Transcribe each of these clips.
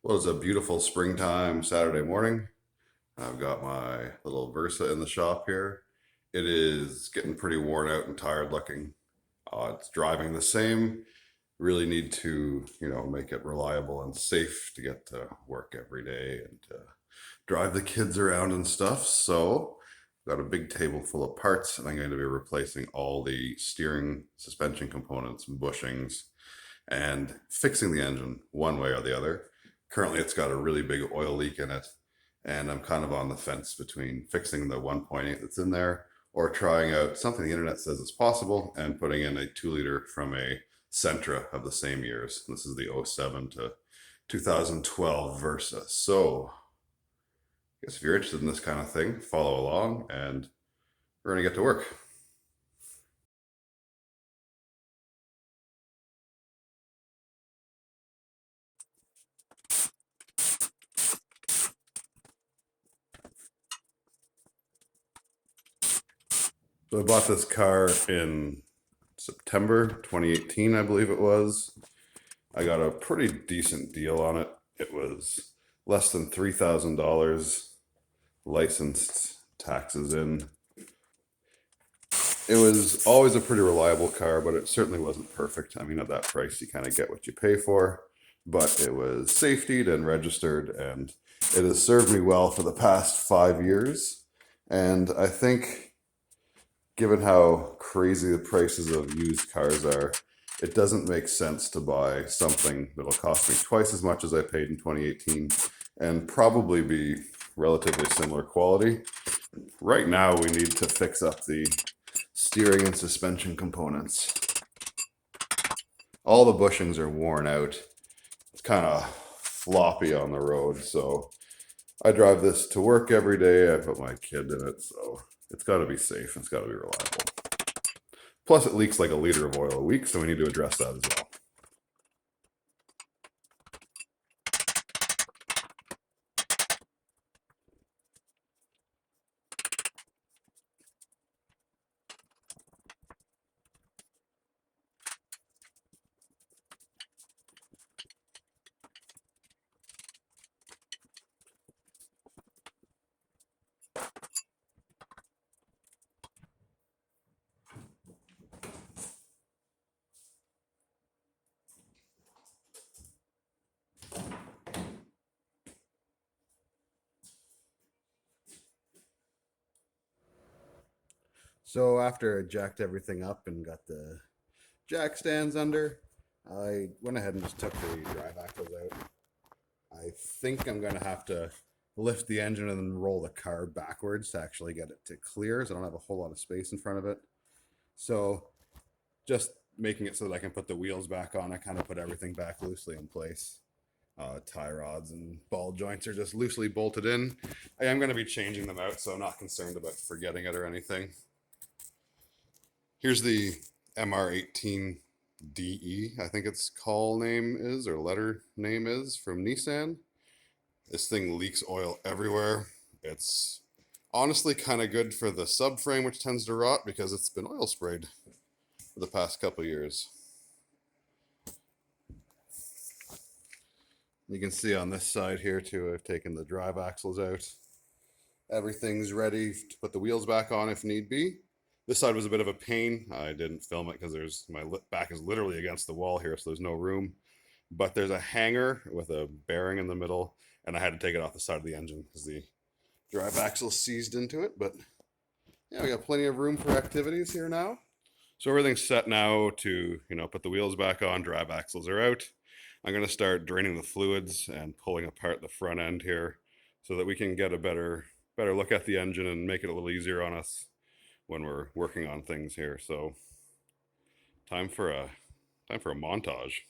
Well, it's a beautiful springtime Saturday morning. I've got my little Versa in the shop here. It is getting pretty worn out and tired looking. It's driving the same. Really need to, make it reliable and safe to get to work every day and to drive the kids around and stuff. So, I've got a big table full of parts, and I'm going to be replacing all the steering, suspension components, bushings, and fixing the engine one way or the other. Currently, it's got a really big oil leak in it, and I'm kind of on the fence between fixing the 1.8 that's in there or trying out something the internet says is possible and putting in a 2 liter from a Sentra of the same years. This is the '07 to 2012 Versa. So, I guess if you're interested in this kind of thing, follow along and we're going to get to work. So I bought this car in September 2018, I believe it was. I got a pretty decent deal on it. It was less than $3,000, licensed, taxes in. It was always a pretty reliable car, but it certainly wasn't perfect. I mean, at that price, you kind of get what you pay for. But it was safetied and registered, and it has served me well for the past 5 years. And I think, given how crazy the prices of used cars are, it doesn't make sense to buy something that'll cost me twice as much as I paid in 2018 and probably be relatively similar quality. Right now, we need to fix up the steering and suspension components. All the bushings are worn out. It's kind of floppy on the road, so I drive this to work every day. I put my kid in it, so it's got to be safe. It's got to be reliable. Plus, it leaks like a liter of oil a week, so we need to address that as well. So after I jacked everything up and got the jack stands under, I went ahead and just took the drive axles out. I think I'm going to have to lift the engine and then roll the car backwards to actually get it to clear, so I don't have a whole lot of space in front of it. So just making it so that I can put the wheels back on, I kind of put everything back loosely in place. Tie rods and ball joints are just loosely bolted in. I am going to be changing them out, so I'm not concerned about forgetting it or anything. Here's the MR18DE, I think its call name is, or letter name is, from Nissan. This thing leaks oil everywhere. It's honestly kind of good for the subframe, which tends to rot because it's been oil sprayed for the past couple years. You can see on this side here too, I've taken the drive axles out. Everything's ready to put the wheels back on if need be. This side was a bit of a pain. I didn't film it because my back is literally against the wall here, so there's no room. But there's a hanger with a bearing in the middle, and I had to take it off the side of the engine because the drive axle seized into it. But yeah, we got plenty of room for activities here now. So everything's set now to, put the wheels back on, drive axles are out. I'm going to start draining the fluids and pulling apart the front end here so that we can get a better look at the engine and make it a little easier on us when we're working on things here. So time for a montage.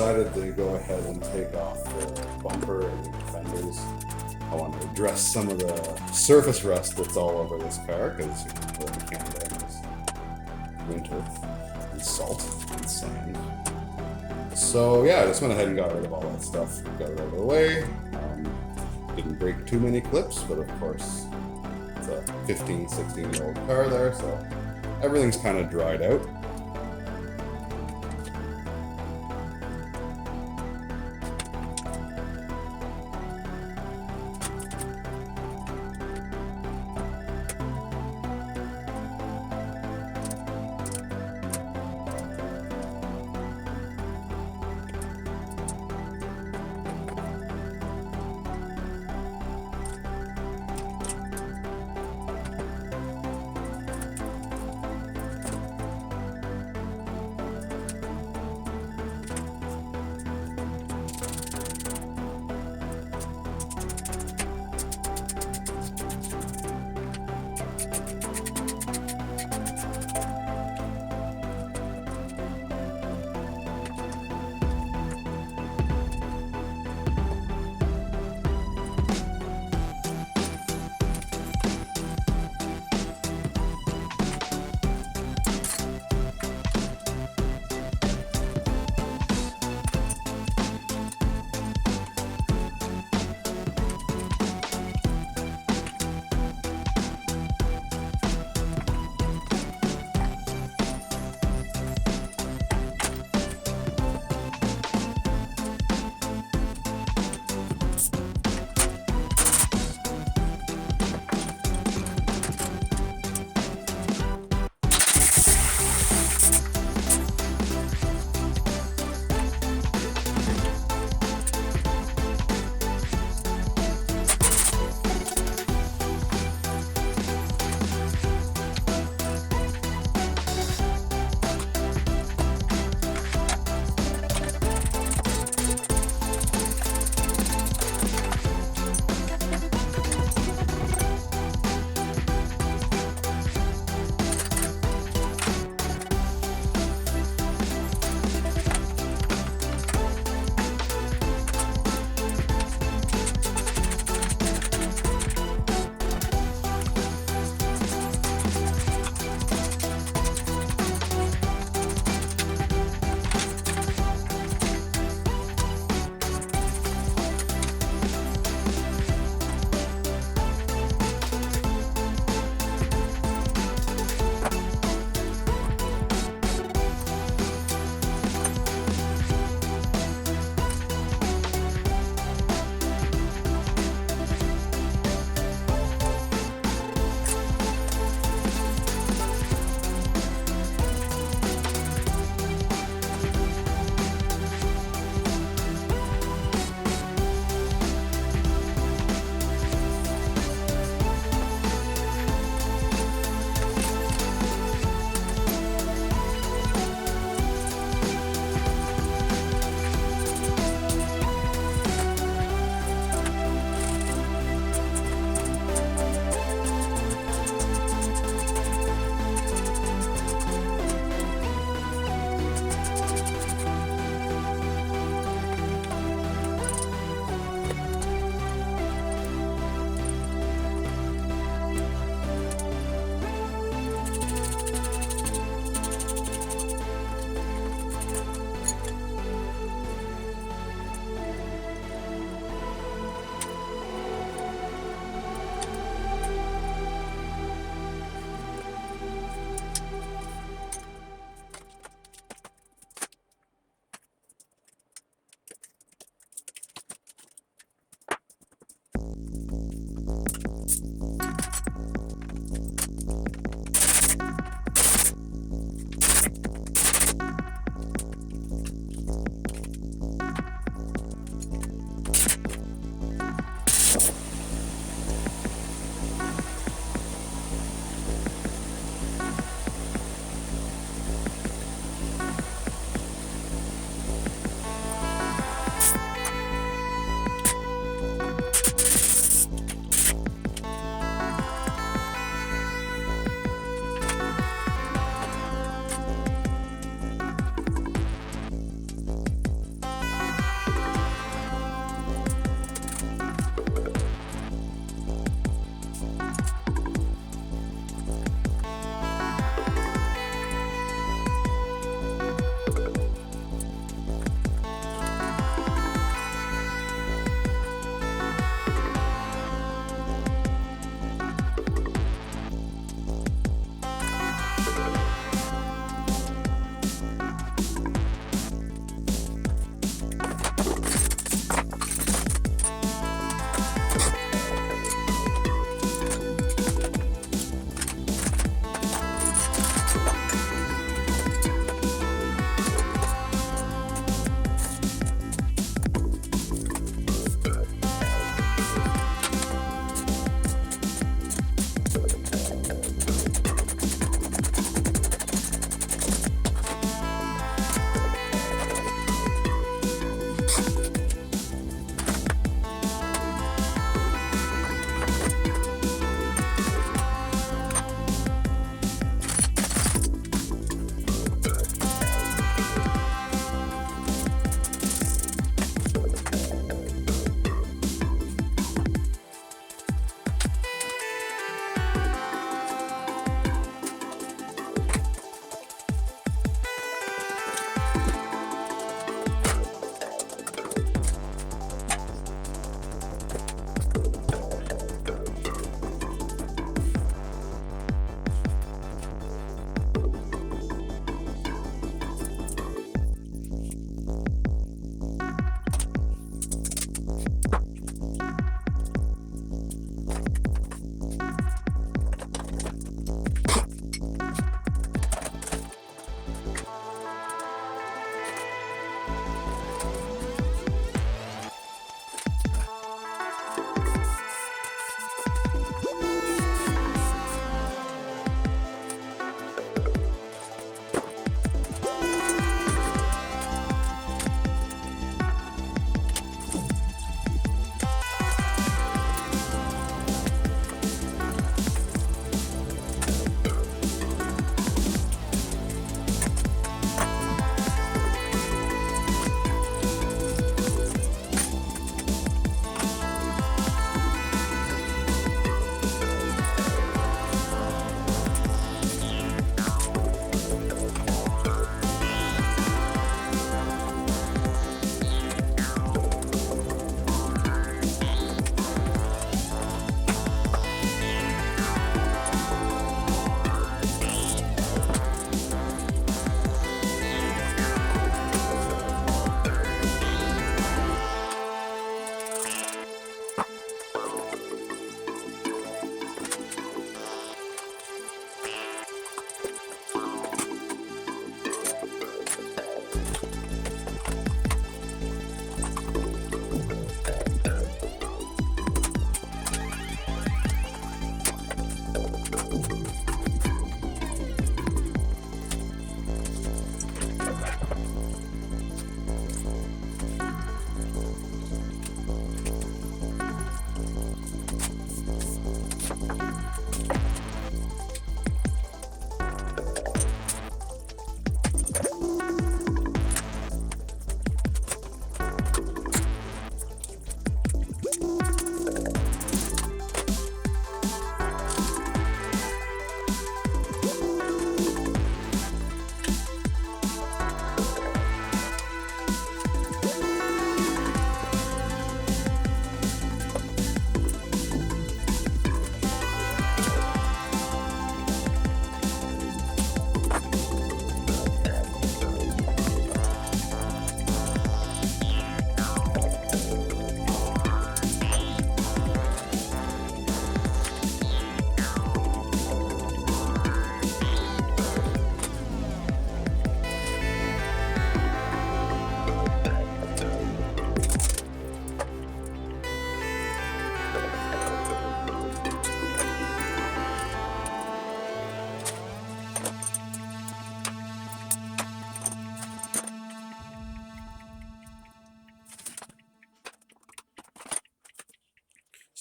decided to go ahead and take off the bumper and fenders. I want to address some of the surface rust that's all over this car because we're in Canada and it's winter and salt and sand. So yeah, I just went ahead and got rid of all that stuff, got it out of the way. Didn't break too many clips, but of course it's a 15, 16-year-old car there, so everything's kind of dried out.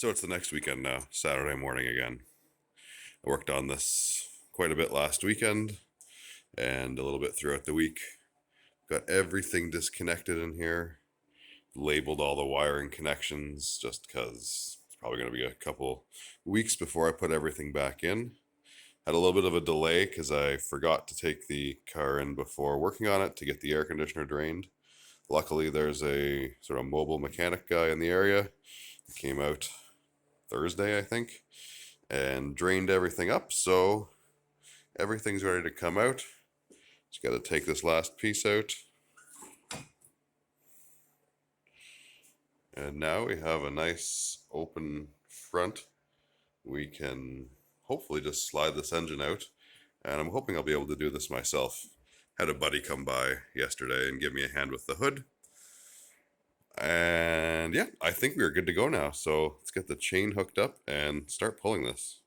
So it's the next weekend now, Saturday morning again. I worked on this quite a bit last weekend and a little bit throughout the week. Got everything disconnected in here, labeled all the wiring connections just because it's probably going to be a couple weeks before I put everything back in. Had a little bit of a delay because I forgot to take the car in before working on it to get the air conditioner drained. Luckily, there's a sort of mobile mechanic guy in the area. He came out Thursday, I think, and drained everything up, so everything's ready to come out. Just got to take this last piece out. And now we have a nice open front. We can hopefully just slide this engine out, and I'm hoping I'll be able to do this myself. Had a buddy come by yesterday and give me a hand with the hood. And yeah, I think we're good to go now. So let's get the chain hooked up and start pulling this.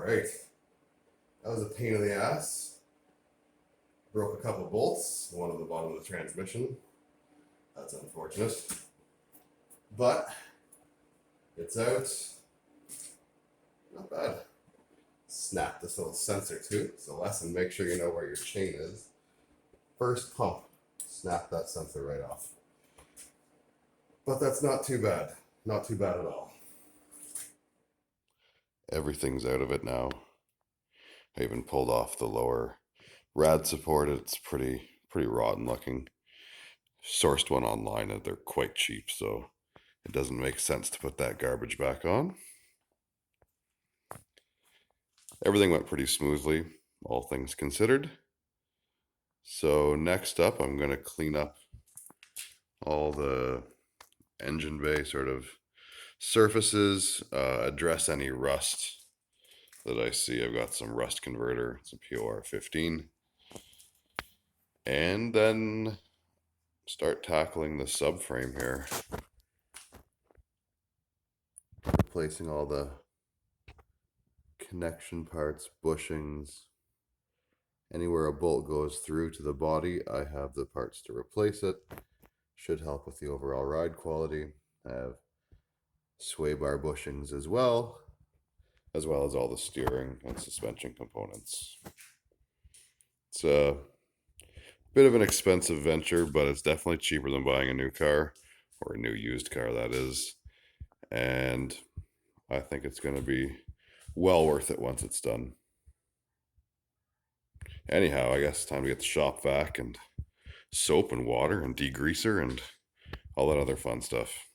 right, that was a pain in the ass. Broke a couple bolts, one on the bottom of the transmission. That's unfortunate. But it's out. Not bad. Snap this little sensor too. It's a lesson. Make sure you know where your chain is. First pump, snap that sensor right off. But that's not too bad. Not too bad at all. Everything's out of it now. I even pulled off the lower rad support. It's pretty rotten looking. Sourced one online and they're quite cheap, so it doesn't make sense to put that garbage back on. Everything went pretty smoothly, all things considered. So next up, I'm going to clean up all the engine bay sort of surfaces, address any rust that I see. I've got some rust converter, some POR 15, and then start tackling the subframe here. Replacing all the connection parts, bushings. Anywhere a bolt goes through to the body, I have the parts to replace it. Should help with the overall ride quality. I have sway bar bushings as well as all the steering and suspension components. It's a bit of an expensive venture, but it's definitely cheaper than buying a new car, or a new used car, that is. And I think it's going to be well worth it once it's done. Anyhow, I guess it's time to get the shop vac and soap and water and degreaser and all that other fun stuff.